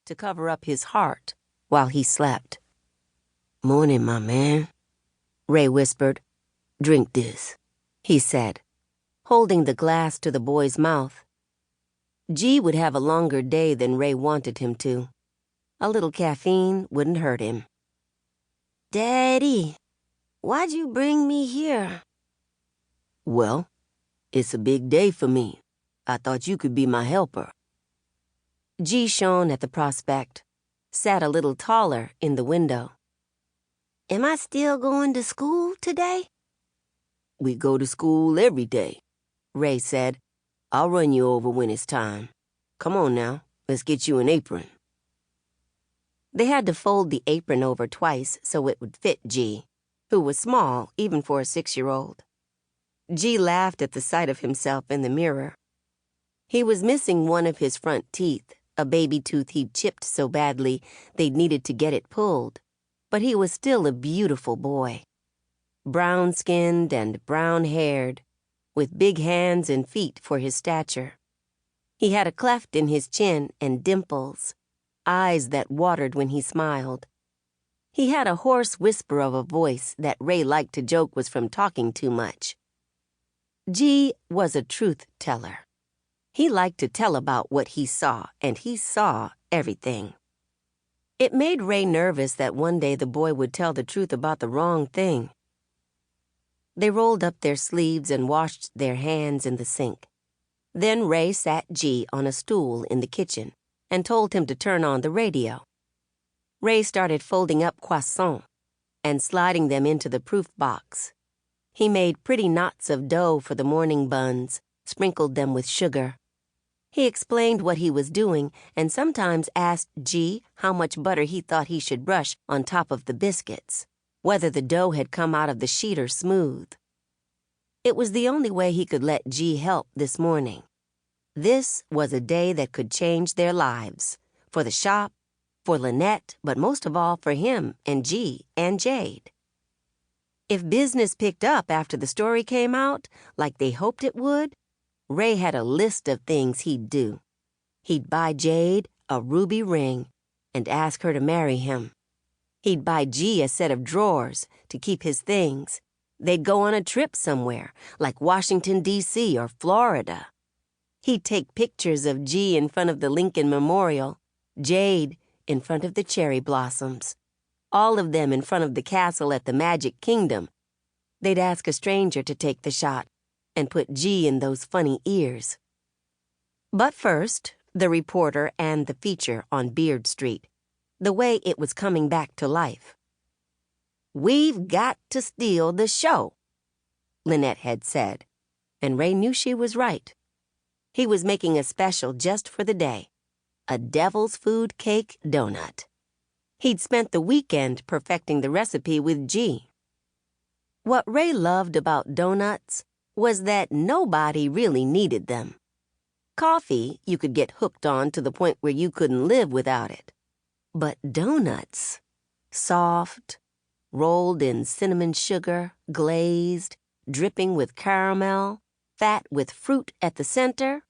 to cover up his heart while he slept. "Morning, my man," Ray whispered. "Drink this," he said, holding the glass to the boy's mouth. G would have a longer day than Ray wanted him to. A little caffeine wouldn't hurt him. "Daddy, why'd you bring me here?" "Well, it's a big day for me. I thought you could be my helper." G shone at the prospect, sat a little taller in the window. "Am I still going to school today?" "We go to school every day," Ray said. "I'll run you over when it's time. Come on now, let's get you an apron." They had to fold the apron over twice so it would fit G, who was small even for a 6-year-old. G laughed at the sight of himself in the mirror. He was missing one of his front teeth, a baby tooth he'd chipped so badly they'd needed to get it pulled, but he was still a beautiful boy. Brown-skinned and brown-haired, with big hands and feet for his stature. He had a cleft in his chin and dimples, eyes that watered when he smiled. He had a hoarse whisper of a voice that Ray liked to joke was from talking too much. G was a truth-teller. He liked to tell about what he saw, and he saw everything. It made Ray nervous that one day the boy would tell the truth about the wrong thing. They rolled up their sleeves and washed their hands in the sink. Then Ray sat G on a stool in the kitchen and told him to turn on the radio. Ray started folding up croissants and sliding them into the proof box. He made pretty knots of dough for the morning buns, sprinkled them with sugar. He explained what he was doing and sometimes asked G how much butter he thought he should brush on top of the biscuits, whether the dough had come out of the sheeter smooth. It was the only way he could let G help this morning. This was a day that could change their lives, for the shop, for Lynette, but most of all for him and G and Jade. If business picked up after the story came out, like they hoped it would, Ray had a list of things he'd do. He'd buy Jade a ruby ring and ask her to marry him. He'd buy G a set of drawers to keep his things. They'd go on a trip somewhere, like Washington, D.C. or Florida. He'd take pictures of G in front of the Lincoln Memorial, Jade in front of the cherry blossoms, all of them in front of the castle at the Magic Kingdom. They'd ask a stranger to take the shot and put G in those funny ears. But first, the reporter and the feature on Beard Street, the way it was coming back to life. "We've got to steal the show," Lynette had said, and Ray knew she was right. He was making a special just for the day, a devil's food cake donut. He'd spent the weekend perfecting the recipe with G. What Ray loved about donuts was that nobody really needed them. Coffee you could get hooked on to the point where you couldn't live without it. But donuts, soft, rolled in cinnamon sugar, glazed, dripping with caramel, fat with fruit at the center,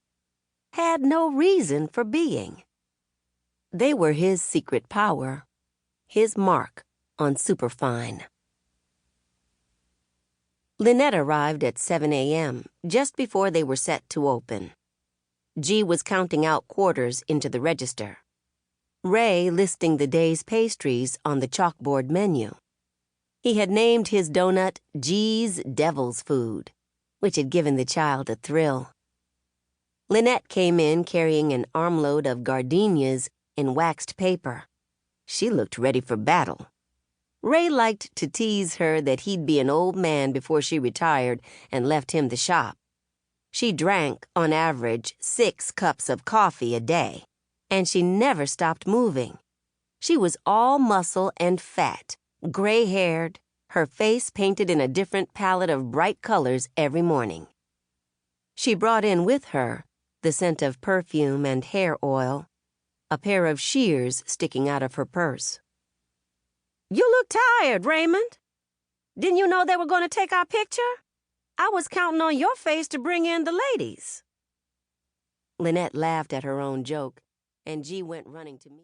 had no reason for being. They were his secret power, his mark on superfine. Lynette arrived at 7 a.m., just before they were set to open. G was counting out quarters into the register. Ray listing the day's pastries on the chalkboard menu. He had named his donut G's Devil's Food, which had given the child a thrill. Lynette came in carrying an armload of gardenias in waxed paper. She looked ready for battle. Ray liked to tease her that he'd be an old man before she retired and left him the shop. She drank, on average, 6 cups of coffee a day, and she never stopped moving. She was all muscle and fat, gray-haired, her face painted in a different palette of bright colors every morning. She brought in with her the scent of perfume and hair oil, a pair of shears sticking out of her purse. "You look tired, Raymond. Didn't you know they were going to take our picture? I was counting on your face to bring in the ladies." Lynette laughed at her own joke, and G went running to meet